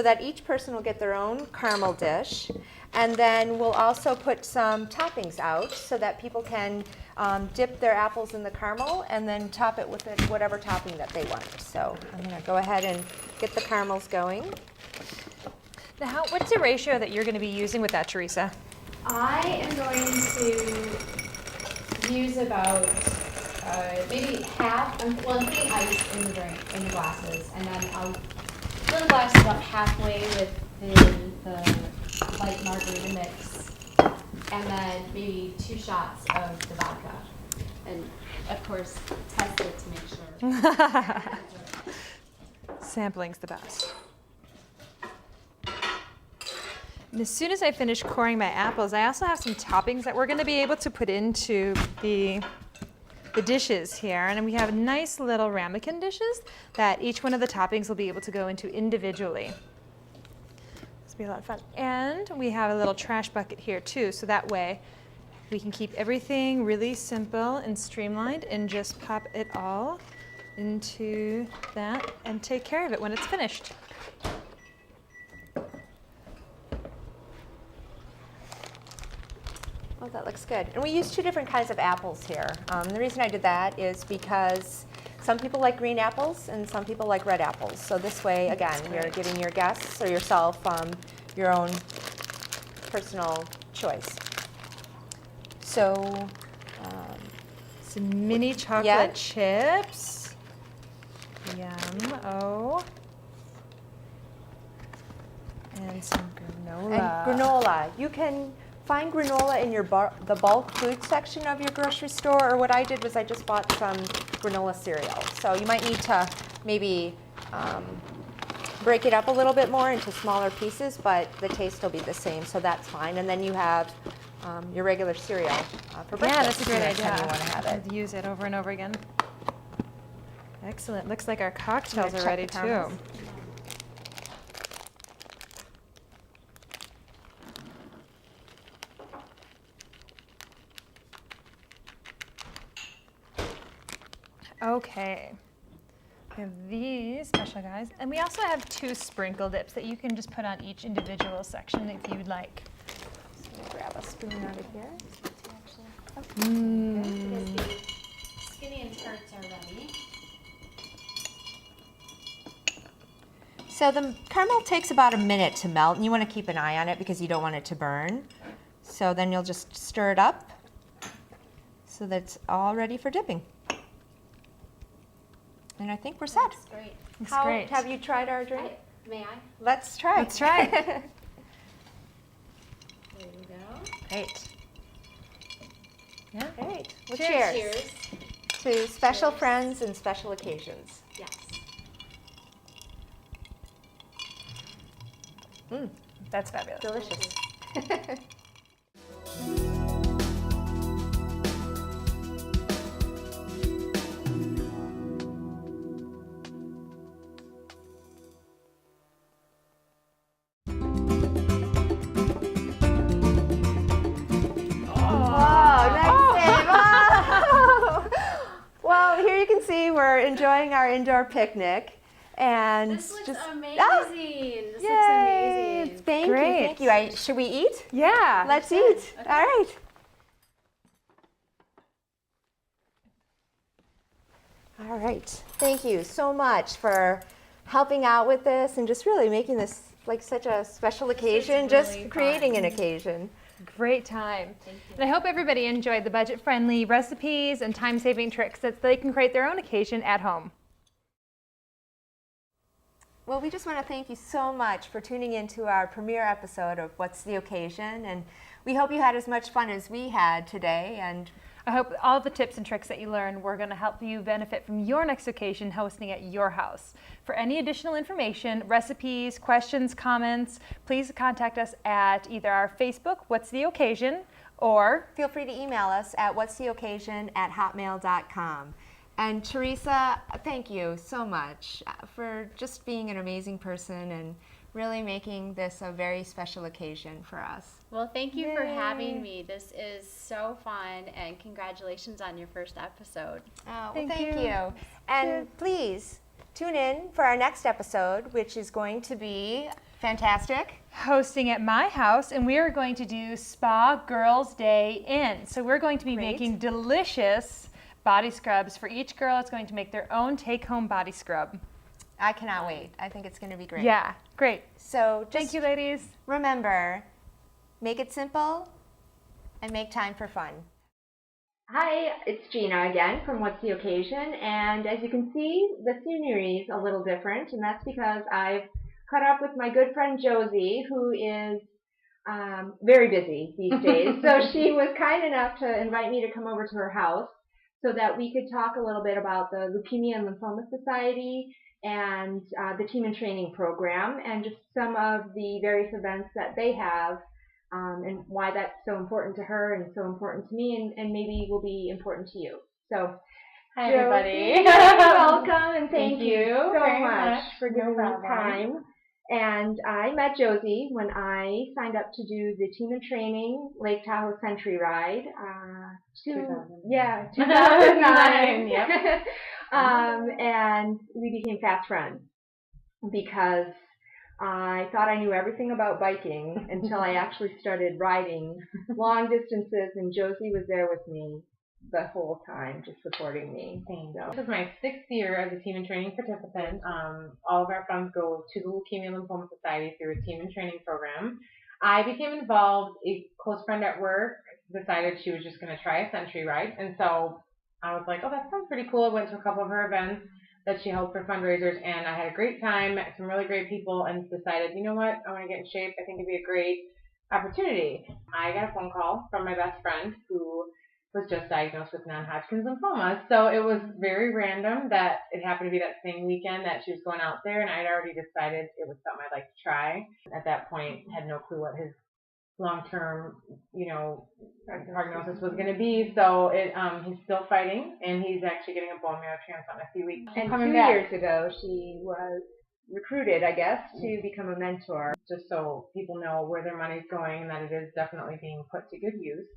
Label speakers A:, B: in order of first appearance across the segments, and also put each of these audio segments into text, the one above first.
A: so that each person will get their own caramel dish. And then we'll also put some toppings out so that people can dip their apples in the caramel and then top it with whatever topping that they want. So I'm going to go ahead and get the caramels going.
B: Now, what's the ratio that you're going to be using with that, Teresa?
C: I am going to use about maybe half. I'm putting ice in the glasses, and then I'll fill the glasses about halfway with the light margarita mix, and then maybe 2 shots of the vodka, and of course test it to make sure.
B: Sampling's the best. And as soon as I finish coring my apples, I also have some toppings that we're going to be able to put into the dishes here. And we have nice little ramekin dishes that each one of the toppings will be able to go into individually. This will be a lot of fun. And we have a little trash bucket here too, so that way we can keep everything really simple and streamlined and just pop it all into that and take care of it when it's finished.
A: Oh, that looks good. And we use 2 different kinds of apples here. The reason I did that is because some people like green apples and some people like red apples. So this way, again, you're giving your guests or yourself your own personal choice. So
B: some mini chocolate chips. Yum. Oh. And some granola.
A: And granola. You can find granola in the bulk food section of your grocery store, or what I did was I just bought some granola cereal. So you might need to maybe break it up a little bit more into smaller pieces, but the taste will be the same, so that's fine. And then you have your regular cereal for breakfast.
B: Yeah, that's a great idea.
A: You want to have it.
B: Use it over and over again. Excellent. Looks like our cocktails are ready too. Okay, we have these special guys, and we also have 2 sprinkle dips that you can just put on each individual section if you'd like.
A: So I'm gonna grab a spoon out of here.
C: Because the skinny and tarts are ready.
A: So the caramel takes about a minute to melt, and you want to keep an eye on it because you don't want it to burn. So then you'll just stir it up so that it's all ready for dipping. And I think we're set.
C: That's great.
B: It's
A: How
B: great.
A: have you tried our drink?
C: May I?
A: Let's try.
B: Let's try.
C: There you go.
B: Great. Yeah.
A: Great. Well,
B: Cheers.
A: cheers. To special
C: Cheers.
A: friends and special occasions.
C: Yes.
B: That's fabulous.
A: Delicious. Well, here you can see we're enjoying our indoor picnic. And
C: This looks amazing.
A: Yay.
C: This looks amazing.
A: Thank
B: Great.
A: you. Thank you. Should we eat?
B: Yeah.
A: Let's eat.
C: Okay.
A: All right. All right. Thank you so much for helping out with this and just really making this like such a special occasion, just
C: really
A: creating
C: fun.
A: an occasion.
B: Great time.
C: Thank you.
B: And I hope everybody enjoyed the budget-friendly recipes and time-saving tricks that they can create their own occasion at home.
A: Well, we just want to thank you so much for tuning in to our premiere episode of What's the Occasion, and we hope you had as much fun as we had today. And
B: I hope all of the tips and tricks that you learned were going to help you benefit from your next occasion hosting at your house. For any additional information, recipes, questions, comments, please contact us at either our Facebook, What's the Occasion, or
A: feel free to email us at whatstheoccasion@hotmail.com. And Teresa, thank you so much for just being an amazing person and really making this a very special occasion for us.
C: Well, thank you for having me. This is so fun, and congratulations on your first episode.
A: Oh,
B: Thank
A: thank
B: you.
A: you. And please tune in for our next episode, which is going to be Fantastic.
B: hosting at my house, and we are going to do Spa Girls Day In. So we're going to be
A: Great.
B: making delicious body scrubs for each girl. Is going to make their own take-home body scrub.
A: I cannot wait. I think it's going to be great.
B: Yeah, great.
A: So just
B: Thank you, ladies.
A: remember, make it simple and make time for fun.
D: Hi, it's Gina again from What's the Occasion, and as you can see, the scenery is a little different, and that's because I've caught up with my good friend Josie, who is very busy these days. So she was kind enough to invite me to come over to her house so that we could talk a little bit about the Leukemia and Lymphoma Society and the Team in Training program and just some of the various events that they have and why that's so important to her and so important to me and maybe will be important to you. So,
E: Hi,
D: Josie,
E: everybody.
D: welcome and thank you so
E: very
D: much
E: much.
D: for
E: No
D: giving me
E: problem.
D: time. And I met Josie when I signed up to do the Team in Training Lake Tahoe Century Ride. 2009.
E: Yep.
D: And we became fast friends because I thought I knew everything about biking until I actually started riding long distances, and Josie was there with me the whole time, just supporting me. So.
E: This is my 6th year as a Team in Training participant. All of our funds go to the Leukemia and Lymphoma Society through a Team in Training program. I became involved. A close friend at work decided she was just going to try a century ride, and so I was like, oh, that sounds pretty cool. I went to a couple of her events that she held for fundraisers, and I had a great time, met some really great people, and decided, you know what, I want to get in shape. I think it'd be a great opportunity. I got a phone call from my best friend who was just diagnosed with non-Hodgkin's lymphoma, so it was very random that it happened to be that same weekend that she was going out there, and I'd already decided it was something I'd like to try. At that point, had no clue what his long-term, prognosis was going to be. So he's still fighting, and he's actually getting a bone marrow transplant in a few weeks.
D: And
E: Coming
D: 2
E: back.
D: years ago, she was recruited, I guess, to become a mentor.
E: Just so people know where their money's going and that it is definitely being put to good use.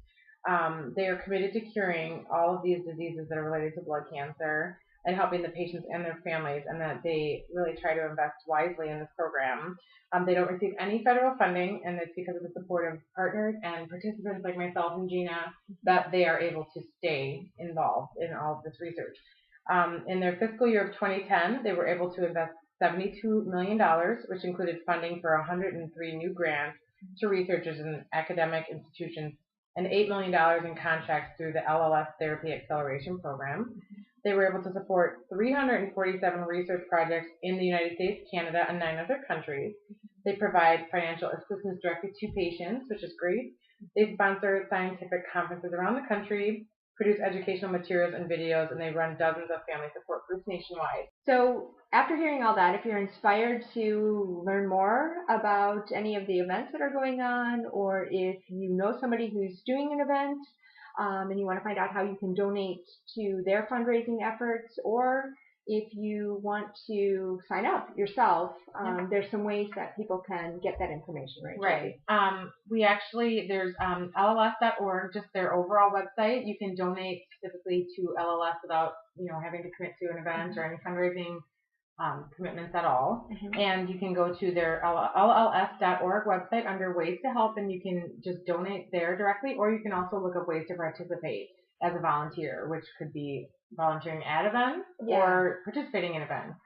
E: They are committed to curing all of these diseases that are related to blood cancer and helping the patients and their families, and that they really try to invest wisely in this program. They don't receive any federal funding, and it's because of the support of partners and participants like myself and Gina that they are able to stay involved in all of this research. In their fiscal year of 2010, they were able to invest $72 million, which included funding for 103 new grants to researchers in academic institutions and $8 million in contracts through the LLS Therapy Acceleration Program. They were able to support 347 research projects in the United States, Canada, and 9 other countries. They provide financial assistance directly to patients, which is great. They sponsor scientific conferences around the country, produce educational materials and videos, and they run dozens of family support groups nationwide.
D: So after hearing all that, if you're inspired to learn more about any of the events that are going on, or if you know somebody who's doing an event, and you want to find out how you can donate to their fundraising efforts, or if you want to sign up yourself, there's some ways that people can get that information, right?
E: Right. There's LLS.org, just their overall website. You can donate specifically to LLS without, having to commit to an event or any fundraising commitments at all. And you can go to their LLS.org website under Ways to Help, and you can just donate there directly, or you can also look up ways to participate as a volunteer, which could be volunteering at events or participating in events.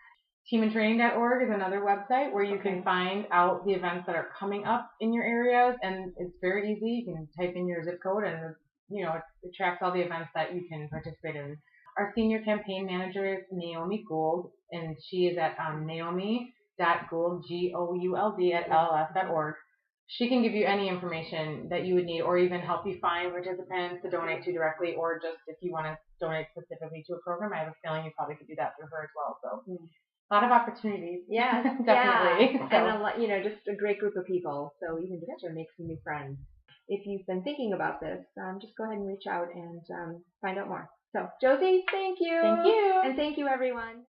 E: Teamintraining.org is another website where you can find out the events that are coming up in your areas, and it's very easy. You can type in your zip code, and it tracks all the events that you can participate in. Our senior campaign manager is Naomi Gould, and she is at naomi.gould, Gould, at LLS.org. She can give you any information that you would need, or even help you find participants to donate to directly, or just if you want to donate specifically to a program. I have a feeling you probably could do that through her as well. So a lot of opportunities.
D: Yeah,
E: definitely.
D: Yeah. And a lot, just a great group of people. So even just to make some new friends. If you've been thinking about this, just go ahead and reach out and find out more. So Josie, thank you.
E: Thank you.
D: And thank you, everyone.